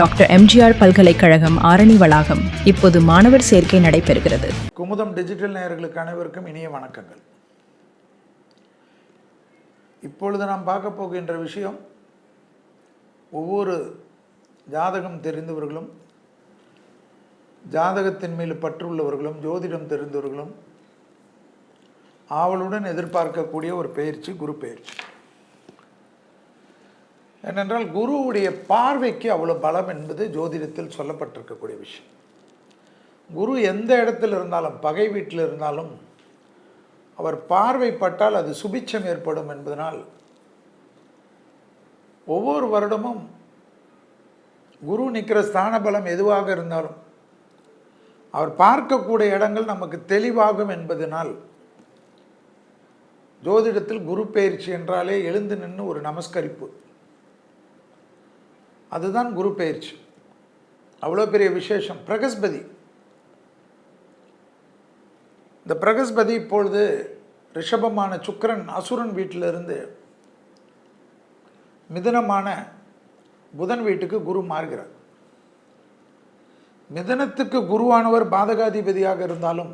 Doctor MGR பல்கலைக்கழகம் ஆரணி வளாகம். இப்போது மாணவர் சேர்க்கை நடைபெறுகிறது. குமுதம் டிஜிட்டல் நேயர்களுக்கு அனைவருக்கும் இனிய வணக்கங்கள். இப்பொழுது நாம் பார்க்க போகின்ற விஷயம், ஒவ்வொரு ஜாதகம் தெரிந்தவர்களும், ஜாதகத்தின் மேல் பற்றுள்ளவர்களும், ஜோதிடம் தெரிந்தவர்களும் ஆவலுடன் எதிர்பார்க்கக்கூடிய ஒரு பயிற்சி, குரு பயிற்சி. ஏனென்றால் குருவுடைய பார்வைக்கு அவ்வளோ பலம் என்பது ஜோதிடத்தில் சொல்லப்பட்டிருக்கக்கூடிய விஷயம். குரு எந்த இடத்தில் இருந்தாலும், பகை வீட்டில் இருந்தாலும் அவர் பார்வைப்பட்டால் அது சுபிட்சம் ஏற்படும் என்பதனால் ஒவ்வொரு வருடமும் குரு நிற்கிற ஸ்தான பலம் எதுவாக இருந்தாலும் அவர் பார்க்கக்கூடிய இடங்கள் நமக்கு தெளிவாகும் என்பதனால் ஜோதிடத்தில் குரு பயிற்சி என்றாலே எழுந்து நின்று ஒரு நமஸ்கரிப்பு, அதுதான் குரு பயிற்சி. அவ்வளோ பெரிய விசேஷம். பிரகஸ்பதி, இந்த பிரகஸ்பதி இப்பொழுது ரிஷபமான சுக்கிரன் அசுரன் வீட்டிலிருந்து மிதுனமான புதன் வீட்டுக்கு குரு மாறுகிறார். மிதுனத்துக்கு குருவானவர் பாதகாதிபதியாக இருந்தாலும்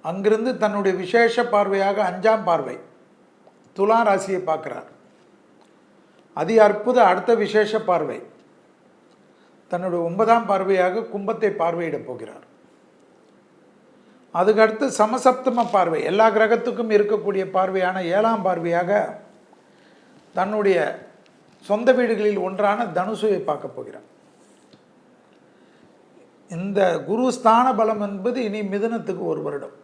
அங்கிருந்து தன்னுடைய விசேஷ பார்வையாக 5ஆம் பார்வை துலா ராசியை பார்க்கிறார். அதி அற்புத அடுத்த விசேஷ பார்வை தன்னுடைய 9ஆம் பார்வையாக கும்பத்தை பார்வையிடப் போகிறார். அதுக்கடுத்து சமசப்தம பார்வை, எல்லா கிரகத்துக்கும் இருக்கக்கூடிய பார்வையான 7ஆம் பார்வையாக தன்னுடைய சொந்த வீடுகளில் ஒன்றான தனுசுவை பார்க்க போகிறார். இந்த குரு ஸ்தான பலம் என்பது இனி மிதுனத்துக்கு ஒரு வருடம்.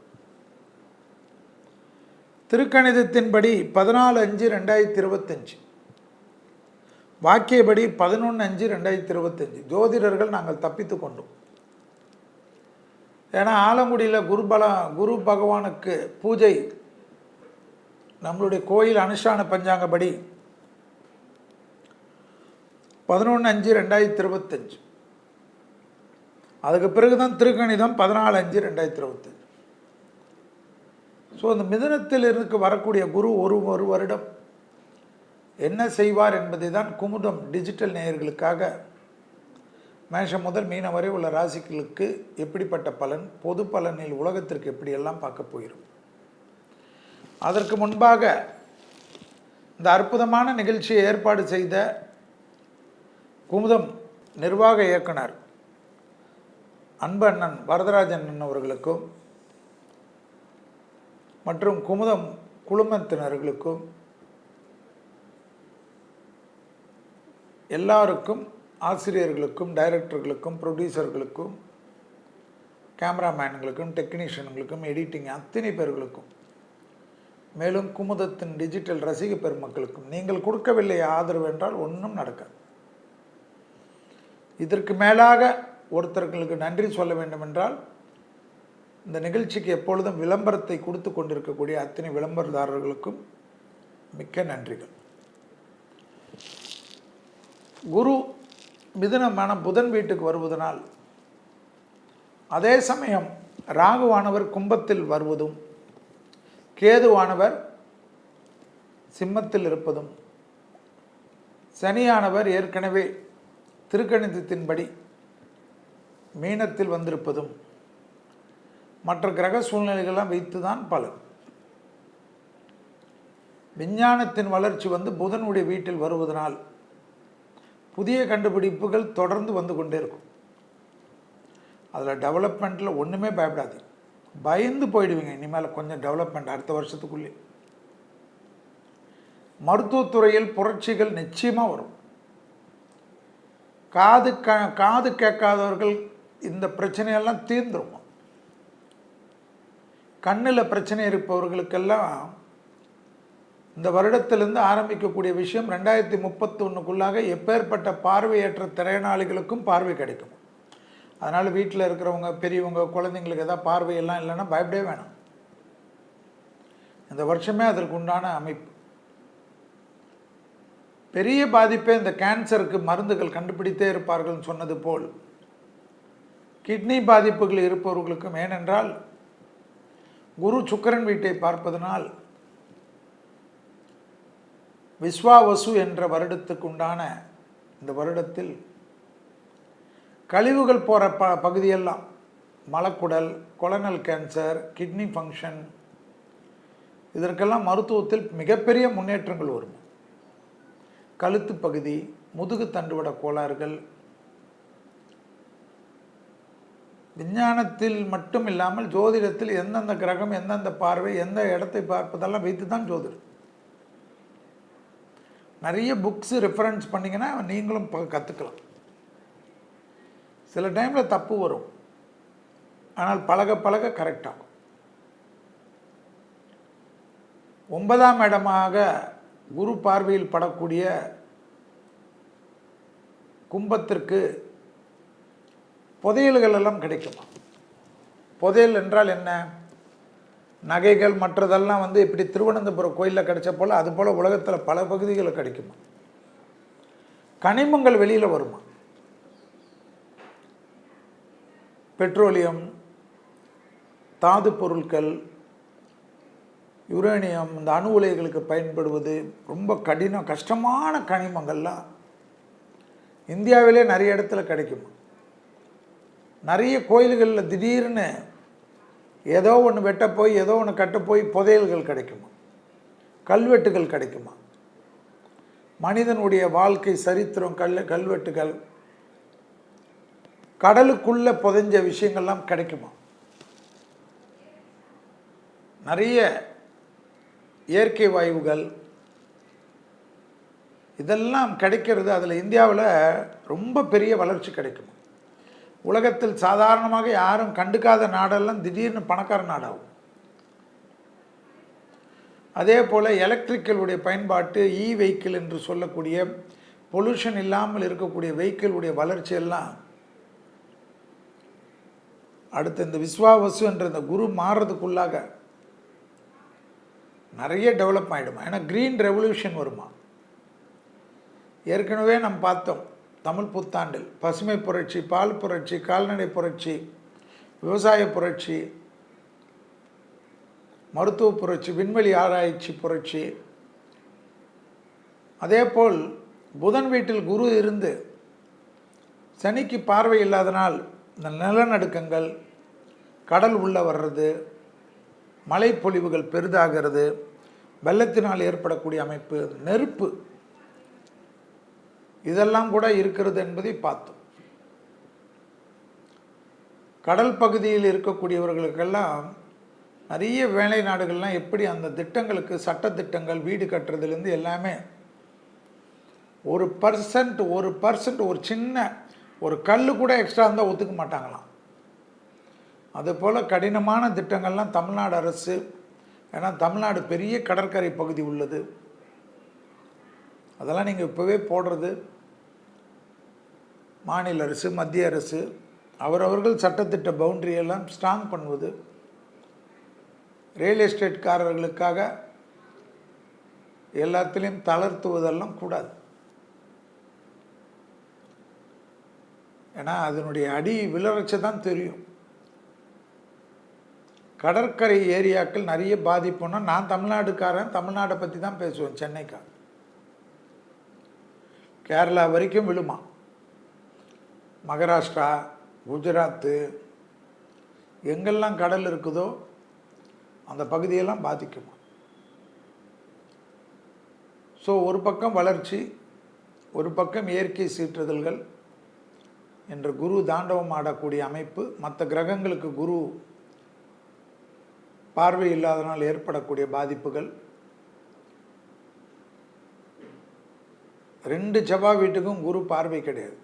திருக்கணிதத்தின்படி 14/5/2025, வாக்கியபடி 11/5/2025 ஜோதிடர்கள் நாங்கள் தப்பித்து கொண்டோம். ஏன்னா ஆலங்குடியில் குரு பகவானுக்கு பூஜை, நம்மளுடைய கோயில் அனுஷ்டான பஞ்சாங்கப்படி 11/5/2025. அதுக்கு பிறகுதான் திருக்கணிதம் 14/5/2025. ஸோ அந்த மிதுனத்தில் இருக்கு வரக்கூடிய குரு ஒரு வருடம் என்ன செய்வார் என்பதை தான் குமுதம் டிஜிட்டல் நேயர்களுக்காக மேஷம் முதல் மீனம் வரை உள்ள ராசிகளுக்கு எப்படிப்பட்ட பலன், பொது பலனில் உலகத்திற்கு எப்படியெல்லாம் பார்க்க போகிறோம். அதற்கு முன்பாக இந்த அற்புதமான நிகழ்ச்சியை ஏற்பாடு செய்த குமுதம் நிர்வாக இயக்குனர் அன்பு அண்ணன் வரதராஜன் அண்ணன் அவர்களுக்கும் மற்றும் குமுதம் குழுமத்தினர்களுக்கும் எல்லாருக்கும், ஆசிரியர்களுக்கும், டைரக்டர்களுக்கும், ப்ரொடியூசர்களுக்கும், கேமராமேன்களுக்கும், டெக்னீஷியன்களுக்கும், எடிட்டிங் அத்தனை பேர்களுக்கும், மேலும் குமுதத்தின் டிஜிட்டல் ரசிக பெருமக்களுக்கும் நீங்கள் கொடுக்கவில்லை ஆதரவு என்றால் ஒன்றும் நடக்காது. இதற்கு மேலாக ஒருத்தர்களுக்கு நன்றி சொல்ல வேண்டும் என்றால் இந்த நிகழ்ச்சிக்கு எப்பொழுதும் விளம்பரத்தை கொடுத்து கொண்டிருக்கக்கூடிய அத்தனை விளம்பரதாரர்களுக்கும் மிக்க நன்றிகள். குரு மிதுனமான புதன் வீட்டுக்கு வருவதனால், அதே சமயம் ராகுவானவர் கும்பத்தில் வருவதும், கேதுவானவர் சிம்மத்தில் இருப்பதும், சனியானவர் ஏற்கனவே திருக்கணிதத்தின்படி மீனத்தில் வந்திருப்பதும், மற்ற கிரக சூழ்நிலைகள்லாம் வைத்து தான் பலன். விஞ்ஞானத்தின் வளர்ச்சி புதனுடைய வீட்டில் வருவதனால் புதிய கண்டுபிடிப்புகள் தொடர்ந்து வந்து கொண்டே இருக்கும். அதில் டெவலப்மெண்ட்டில் ஒன்றுமே பயப்படாது, பயந்து போயிடுவீங்க. இனிமேல் கொஞ்சம் டெவலப்மெண்ட் அடுத்த வருஷத்துக்குள்ளே மருத்துவத்துறையில் புரட்சிகள் நிச்சயமாக வரும். காது கேட்காதவர்கள் இந்த பிரச்சனையெல்லாம் தீர்ந்துடும். கண்ணில் பிரச்சனை இருப்பவர்களுக்கெல்லாம் இந்த வருடத்திலிருந்து ஆரம்பிக்கக்கூடிய விஷயம் 2031க்குள்ளாக எப்பேற்பட்ட பார்வையற்ற திறனாளிகளுக்கும் பார்வை கிடைக்கும். அதனால் வீட்டில் இருக்கிறவங்க, பெரியவங்க, குழந்தைங்களுக்கு எதாவது பார்வையெல்லாம் இல்லைன்னா பயப்படவே வேணாம். இந்த வருஷமே அதற்கு உண்டான அமைப்பு. பெரிய பாதிப்பே இந்த கேன்சருக்கு மருந்துகள் கண்டுபிடித்தே இருப்பார்கள் சொன்னது போல் கிட்னி பாதிப்புகள் இருப்பவர்களுக்கும். ஏனென்றால் குரு சுக்கிரன் வீட்டை பார்ப்பதனால் விஸ்வாவசு என்ற வருடத்துக்கு உண்டான இந்த வருடத்தில் கழிவுகள் போகிற பகுதியெல்லாம் மலக்குடல், கொலனல் கேன்சர், கிட்னி ஃபங்க்ஷன், இதற்கெல்லாம் மருத்துவத்தில் மிகப்பெரிய முன்னேற்றங்கள் வரும். கழுத்து பகுதி, முதுகு தண்டுவட கோளாறுகள், விஞ்ஞானத்தில் மட்டும் இல்லாமல் ஜோதிடத்தில் எந்தெந்த கிரகம், எந்தெந்த பார்வை, எந்த இடத்தை பார்ப்பதெல்லாம் வைத்து தான் ஜோதிடம். நிறைய புக்ஸு ரெஃபரன்ஸ் பண்ணிங்கன்னா நீங்களும் கற்றுக்கலாம். சில டைமில் தப்பு வரும், ஆனால் பழக பழக கரெக்டாகும். 9ஆம் இடமாக குரு பார்வையில் படக்கூடிய கும்பத்திற்கு புதையல்கள் எல்லாம் கிடைக்குமா? புதையல் என்றால் என்ன? நகைகள் மற்றதெல்லாம் இப்படி திருவனந்தபுரம் கோயிலில் கிடைச்ச போல் அது போல் உலகத்தில் பல பகுதிகளில் கிடைக்குமா? கனிமங்கள் வெளியில் வருமா? பெட்ரோலியம், தாது பொருட்கள், யுரேனியம், இந்த அணு உலைகளுக்கு பயன்படுவது ரொம்ப கஷ்டமான கனிமங்கள்லாம் இந்தியாவிலே நிறைய இடத்துல கிடைக்குமா? நிறைய கோயில்களில் திடீர்னு ஏதோ ஒன்று வெட்ட போய் ஏதோ ஒன்று கட்ட போய் புதையல்கள் கிடைக்குமா? கல்வெட்டுகள் கிடைக்குமா? மனிதனுடைய வாழ்க்கை சரித்திரம், கல்வெட்டுகள், கடலுக்குள்ளே புதைஞ்ச விஷயங்கள்லாம் கிடைக்குமா? நிறைய இயற்கை வாயுகள் இதெல்லாம் கிடைக்கிறது. அதில் இந்தியாவில் ரொம்ப பெரிய வளர்ச்சி கிடைக்குமா? உலகத்தில் சாதாரணமாக யாரும் கண்டுக்காத நாடெல்லாம் திடீர்னு பணக்கார நாடாகும். அதே போல் எலக்ட்ரிக்கலுடைய பயன்பாட்டு, வெஹிக்கிள் என்று சொல்லக்கூடிய பொல்யூஷன் இல்லாமல் இருக்கக்கூடிய வெஹிக்கிளுடைய வளர்ச்சியெல்லாம் அடுத்து இந்த விஸ்வாவசு என்ற இந்த குரு மாறுறதுக்குள்ளாக நிறைய டெவலப் ஆகிடுமா? ஏன்னா க்ரீன் ரெவல்யூஷன் வருமா? ஏற்கனவே நம்ம பார்த்தோம், தமிழ் புத்தாண்டில் பசுமை புரட்சி, பால் புரட்சி, கால்நடை புரட்சி, விவசாய புரட்சி, மருத்துவ புரட்சி, விண்வெளி ஆராய்ச்சி புரட்சி. அதேபோல் புதன் வீட்டில் குரு இருந்து சனிக்கு பார்வை இல்லாதனால் இந்த நிலநடுக்கங்கள், கடல் உள்ளே வர்றது, மழைப்பொழிவுகள் பெரிதாகிறது, வெள்ளத்தினால் ஏற்படக்கூடிய அமைப்பு, நெருப்பு, இதெல்லாம் கூட இருக்கிறது என்பதை பார்த்தோம். கடல் பகுதியில் இருக்கக்கூடியவர்களுக்கெல்லாம் நிறைய வேலை நாடுகள்லாம் எப்படி அந்த திட்டங்களுக்கு, சட்டத்திட்டங்கள், வீடு கட்டுறதுலேருந்து எல்லாமே 1% ஒரு சின்ன ஒரு கல் கூட எக்ஸ்ட்ரா இருந்தால் ஒத்துக்க மாட்டாங்களாம். அதுபோல் கடினமான திட்டங்கள்லாம் தமிழ்நாடு அரசு, ஏன்னா தமிழ்நாடு பெரிய கடற்கரை பகுதி உள்ளது, அதெல்லாம் நீங்கள் இப்போவே போடுறது மாநில அரசு, மத்திய அரசு அவரவர்கள் சட்டத்திட்ட பவுண்டரியெல்லாம் ஸ்ட்ராங் பண்ணுவது, ரியல் எஸ்டேட்காரர்களுக்காக எல்லாத்துலேயும் தளர்த்துவதெல்லாம் கூடாது. ஏன்னா அதனுடைய அடி விளர்ச்சி தான் தெரியும். கடற்கரை ஏரியாக்கள் நிறைய பாதிப்புன்னா, நான் தமிழ்நாடுக்காரன், தமிழ்நாட்டை பற்றி தான் பேசுவேன், சென்னைக்காரன். கேரளா வரைக்கும் விழுமா, மகாராஷ்டிரா, குஜராத்து, எங்கெல்லாம் கடல் இருக்குதோ அந்த பகுதியெல்லாம் பாதிக்குமா. ஸோ ஒரு பக்கம் வளர்ச்சி, ஒரு பக்கம் இயற்கை சீற்றுதல்கள் என்று குரு தாண்டவம் ஆடக்கூடிய அமைப்பு. மற்ற கிரகங்களுக்கு குரு பார்வை இல்லாதனால் ஏற்படக்கூடிய பாதிப்புகள். 2 செவ்வாய் வீட்டுக்கும் குரு பார்வை கிடையாது,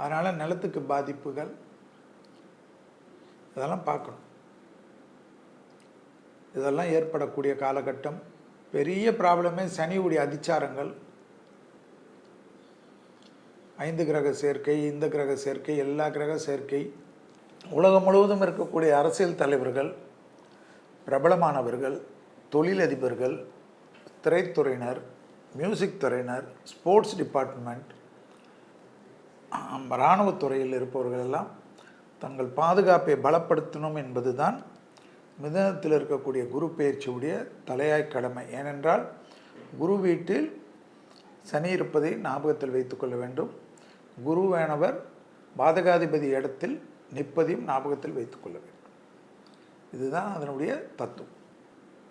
அதனால் நிலத்துக்கு பாதிப்புகள், இதெல்லாம் பார்க்கணும். இதெல்லாம் ஏற்படக்கூடிய காலகட்டம். பெரிய ப்ராப்ளமே சனியுடைய அதிச்சாரங்கள், 5 கிரக சேர்க்கை, இந்த கிரக சேர்க்கை, எல்லா கிரக சேர்க்கை. உலகம் முழுவதும் இருக்கக்கூடிய அரசியல் தலைவர்கள், பிரபலமானவர்கள், தொழிலதிபர்கள், திரைத்துறையினர், மியூசிக் துறையினர், ஸ்போர்ட்ஸ் டிபார்ட்மெண்ட், இராணுவத்துறையில் இருப்பவர்கள் எல்லாம் தங்கள் பாதுகாப்பை பலப்படுத்தணும் என்பது தான் மிதனத்தில் இருக்கக்கூடிய குரு பெயர்ச்சியுடைய தலையாய் கடமை. ஏனென்றால் குரு வீட்டில் சனி இருப்பதை ஞாபகத்தில் வைத்துக்கொள்ள வேண்டும். குருவானவர் பாதகாதிபதி இடத்தில் நிற்பதையும் ஞாபகத்தில் வைத்துக்கொள்ள வேண்டும். இதுதான் அதனுடைய தத்துவம்.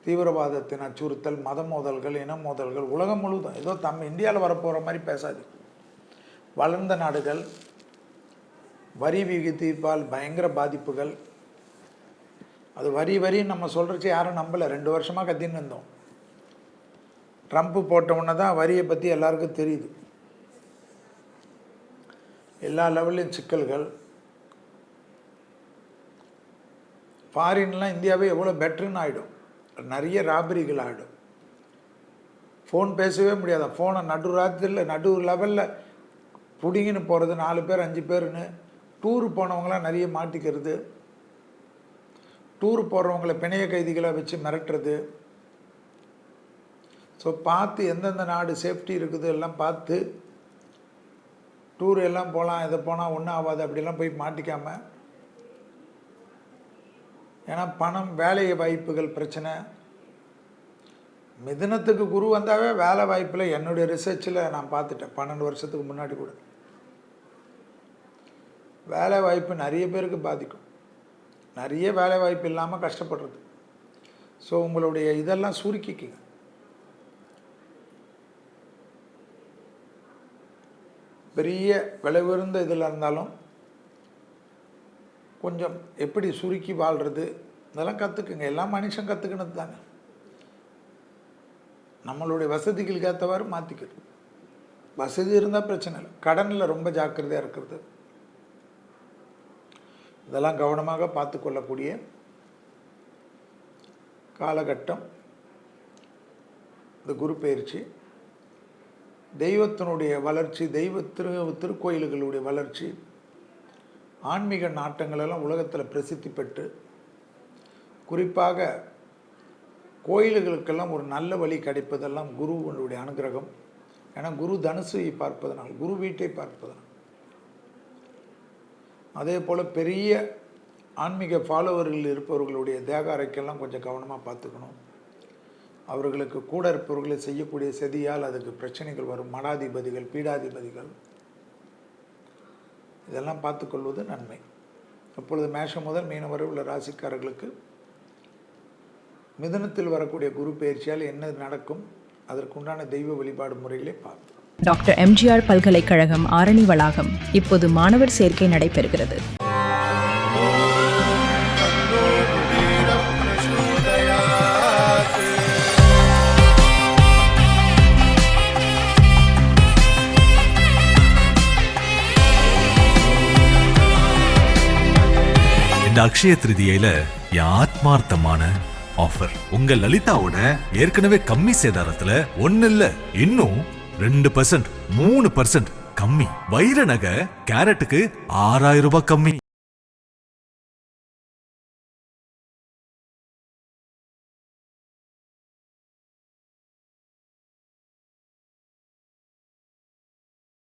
தீவிரவாதத்தின் அச்சுறுத்தல், மத மோதல்கள், இன மோதல்கள் உலகம் முழுவதும், ஏதோ இந்தியாவில் வரப்போகிற மாதிரி பேசாது. வளர்ந்த நாடுகள், வரி விகிதத்தால் பயங்கர பாதிப்புகள். அது வரின்னு நம்ம சொல்கிறச்சு யாரும் நம்பலை. 2 வருஷமாக கத்தின்னு இருந்தோம். ட்ரம்ப்பு போட்டவுடனே தான் வரியை பற்றி எல்லாருக்கும் தெரியுது. எல்லா லெவல்லையும் சிக்கல்கள். ஃபாரின்லாம் இந்தியாவே எவ்வளோ பெட்டருன்னு ஆகிடும். நிறைய ராபரிகள் ஆகிடும். ஃபோன் பேசவே முடியாத, ஃபோனை நடு லெவலில் பிடிங்கின்னு போகிறது. 4 பேர் 5 பேருன்னு. டூரு போனவங்களாம் நிறைய மாட்டிக்கிறது. டூர் போடுறவங்கள பிணைய கைதிகளை வச்சு மிரட்டுறது. ஸோ பார்த்து எந்தெந்த நாடு சேஃப்டி இருக்குது எல்லாம் பார்த்து டூர் எல்லாம் போகலாம். இதை போனால் ஒன்றும் ஆகாது அப்படிலாம் போய் மாட்டிக்காமல். ஏன்னா பணம், வேலை வாய்ப்புகள் பிரச்சனை. மிதுனத்துக்கு குரு வந்தாவே வேலை வாய்ப்பில் என்னுடைய ரிசர்ச்சில் நான் பார்த்துட்டேன். 12 வருஷத்துக்கு முன்னாடி கூட வேலை வாய்ப்பு நிறைய பேருக்கு பாதிக்கும். நிறைய வேலை வாய்ப்பு இல்லாமல் கஷ்டப்படுறது. ஸோ உங்களுடைய இதெல்லாம் சுருக்கிக்குங்க. பெரிய விலை உயர்ந்த இதில் இருந்தாலும் கொஞ்சம் எப்படி சுருக்கி வாழ்கிறது இதெல்லாம் கற்றுக்குங்க. எல்லாம் மனுஷன் கற்றுக்கினது தானே. நம்மளுடைய வசதிகளுக்கு ஏற்றவாறு மாற்றிக்கிறது. வசதி இருந்தால் பிரச்சனை இல்லை. கடனில் ரொம்ப ஜாக்கிரதையாக இருக்கிறது. இதெல்லாம் கவனமாக பார்த்து கொள்ளக்கூடிய காலகட்டம் இந்த குரு பயிற்சி. தெய்வத்தினுடைய வளர்ச்சி, திருக்கோயில்களுடைய வளர்ச்சி, ஆன்மீக நாட்டங்களெல்லாம் உலகத்தில் பிரசித்தி பெற்று, குறிப்பாக கோயில்களுக்கெல்லாம் ஒரு நல்ல வழி கிடைப்பதெல்லாம் குருவனுடைய அனுகிரகம். ஏன்னா குரு தனுசை பார்ப்பதனால், குரு வீட்டை பார்ப்பதனால். அதே போல் பெரிய ஆன்மீக ஃபாலோவர்கள் இருப்பவர்களுடைய தேக அறைக்கெல்லாம் கொஞ்சம் கவனமாக பார்த்துக்கணும். அவர்களுக்கு கூட இருப்பவர்களை செய்யக்கூடிய செதியால் அதுக்கு பிரச்சனைகள் வரும். மடாதிபதிகள், பீடாதிபதிகள், இதெல்லாம் பார்த்துக்கொள்வது நன்மை. அப்பொழுது மேஷம் முதல் மீனம் வரை உள்ள ராசிக்காரர்களுக்கு மிதுனத்தில் வரக்கூடிய குரு பயிற்சியால் என்ன நடக்கும், அதற்குண்டான தெய்வ வழிபாடு முறைகளை பார்ப்போம். டாக்டர் எம்ஜிஆர் பல்கலைக்கழகம் ஆரணி வளாகம். இப்போது மாணவர் சேர்க்கை நடைபெறுகிறது. இந்த அக்ஷய திருதியில என் ஆத்மார்த்தமான ஆஃபர். உங்க லலிதாவோட ஏற்கனவே கம்மி சேதாரத்துல 1 இல்ல இன்னும் 2%, 3% கம்மி. வைர நகை கேரட்டுக்கு 6000 ரூபாய் கம்மி.